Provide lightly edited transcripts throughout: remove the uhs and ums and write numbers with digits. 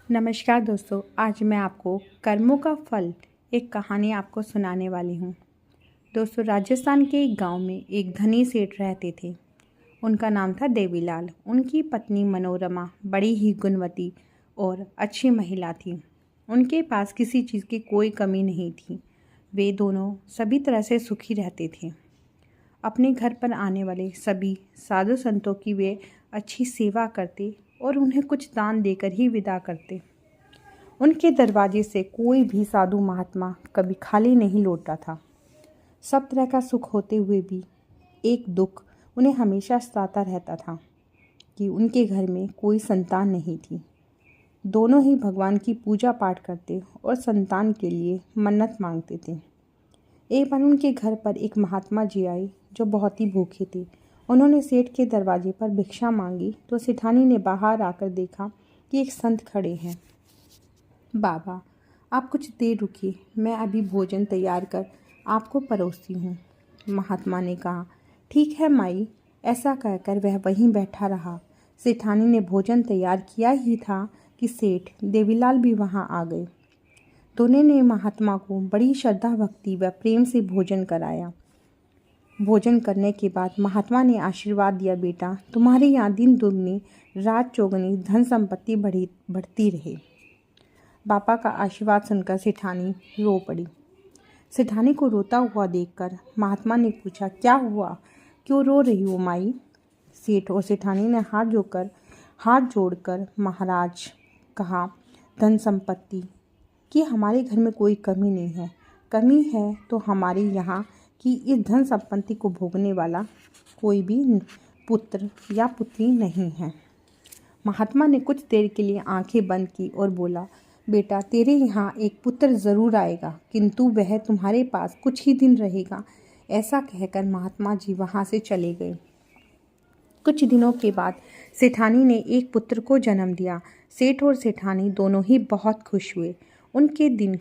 नमस्कार दोस्तों, आज मैं आपको कर्मों का फल एक कहानी आपको सुनाने वाली हूँ। दोस्तों, राजस्थान के एक गांव में एक धनी सेठ रहते थे। उनका नाम था देवीलाल। उनकी पत्नी मनोरमा बड़ी ही गुणवती और अच्छी महिला थी। उनके पास किसी चीज़ की कोई कमी नहीं थी। वे दोनों सभी तरह से सुखी रहते थे। अपने घर पर आने वाले सभी साधु संतों की वे अच्छी सेवा करते और उन्हें कुछ दान देकर ही विदा करते। उनके दरवाजे से कोई भी साधु महात्मा कभी खाली नहीं लौटा था। सब तरह का सुख होते हुए भी एक दुख उन्हें हमेशा सताता रहता था कि उनके घर में कोई संतान नहीं थी। दोनों ही भगवान की पूजा पाठ करते और संतान के लिए मन्नत मांगते थे। एक बार उनके घर पर एक महात्मा जी आए जो बहुत ही भूखे थे। उन्होंने सेठ के दरवाजे पर भिक्षा मांगी तो सेठानी ने बाहर आकर देखा कि एक संत खड़े हैं। बाबा, आप कुछ देर रुकिए, मैं अभी भोजन तैयार कर आपको परोसती हूँ। महात्मा ने कहा, ठीक है माई। ऐसा कहकर वह वहीं बैठा रहा। सेठानी ने भोजन तैयार किया ही था कि सेठ देवीलाल भी वहाँ आ गए। दोनों ने महात्मा को बड़ी श्रद्धा भक्ति व प्रेम से भोजन कराया। भोजन करने के बाद महात्मा ने आशीर्वाद दिया, बेटा तुम्हारे यहाँ दिन दुगनी रात चौगुनी धन संपत्ति बढ़ती रहे। बाबा का आशीर्वाद सुनकर सेठानी रो पड़ी। सेठानी को रोता हुआ देखकर महात्मा ने पूछा, क्या हुआ, क्यों रो रही हो माई? सेठ और सेठानी ने हाथ जोड़कर महाराज कहा, धन संपत्ति कि हमारे घर में कोई कमी नहीं है। कमी है तो हमारे यहाँ कि इस धन संपत्ति को भोगने वाला कोई भी पुत्र या पुत्री नहीं है। महात्मा ने कुछ देर के लिए आंखें बंद की और बोला, बेटा तेरे यहाँ एक पुत्र ज़रूर आएगा, किंतु वह तुम्हारे पास कुछ ही दिन रहेगा। ऐसा कहकर महात्मा जी वहाँ से चले गए। कुछ दिनों के बाद सेठानी ने एक पुत्र को जन्म दिया। सेठ और सेठानी दोनों ही बहुत खुश हुए। उनके दिन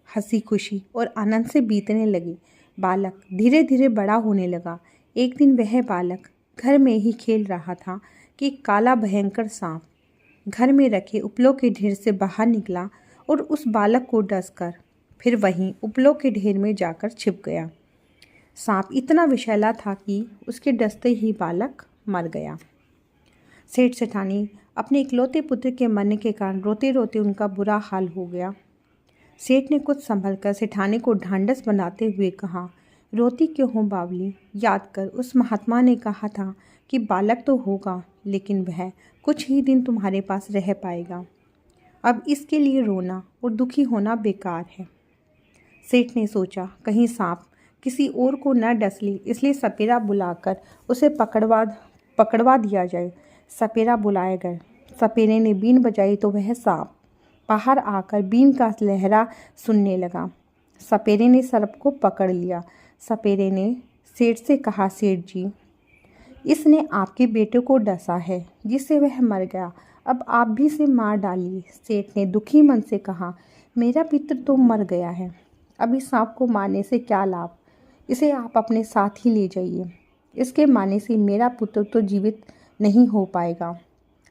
हंसी खुशी और आनंद से बीतने लगे। बालक धीरे धीरे बड़ा होने लगा। एक दिन वह बालक घर में ही खेल रहा था कि काला भयंकर सांप घर में रखे उपलों के ढेर से बाहर निकला और उस बालक को डसकर फिर वहीं उपलों के ढेर में जाकर छिप गया। सांप इतना विषैला था कि उसके डसते ही बालक मर गया। सेठ सेठानी अपने इकलौते पुत्र के मरने के कारण रोते रोते उनका बुरा हाल हो गया। सेठ ने कुछ संभल कर सेठानी को ढांढस बनाते हुए कहा, रोती क्यों हो बावली? याद कर उस महात्मा ने कहा था कि बालक तो होगा लेकिन वह कुछ ही दिन तुम्हारे पास रह पाएगा। अब इसके लिए रोना और दुखी होना बेकार है। सेठ ने सोचा कहीं सांप किसी और को न डस ले, इसलिए सपेरा बुलाकर उसे पकड़वा दिया जाए। सपेरा बुलाया गया। सपेरे ने बीन बजाई तो वह सांप बाहर आकर बीन का लहरा सुनने लगा। सपेरे ने सर्प को पकड़ लिया। सपेरे ने सेठ से कहा, सेठ जी इसने आपके बेटे को डसा है जिससे वह मर गया, अब आप भी इसे मार डालिए। सेठ ने दुखी मन से कहा, मेरा पितर तो मर गया है, अब इस सांप को मारने से क्या लाभ? इसे आप अपने साथ ही ले जाइए। इसके मारने से मेरा पुत्र तो जीवित नहीं हो पाएगा।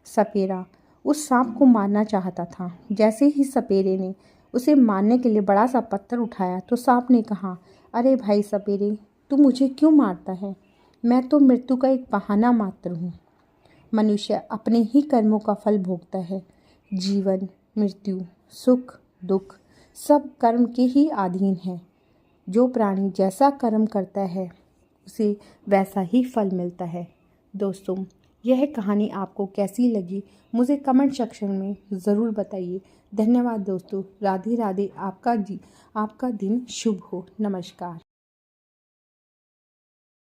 सपेरा उस सांप को मारना चाहता था। जैसे ही सपेरे ने उसे मारने के लिए बड़ा सा पत्थर उठाया तो सांप ने कहा, अरे भाई सपेरे, तू मुझे क्यों मारता है? मैं तो मृत्यु का एक बहाना मात्र हूँ। मनुष्य अपने ही कर्मों का फल भोगता है। जीवन मृत्यु सुख दुख सब कर्म के ही अधीन है। जो प्राणी जैसा कर्म करता है उसे वैसा ही फल मिलता है। दोस्तों, यह कहानी आपको कैसी लगी मुझे कमेंट सेक्शन में ज़रूर बताइए। धन्यवाद दोस्तों। राधे राधे। आपका दिन शुभ हो। नमस्कार।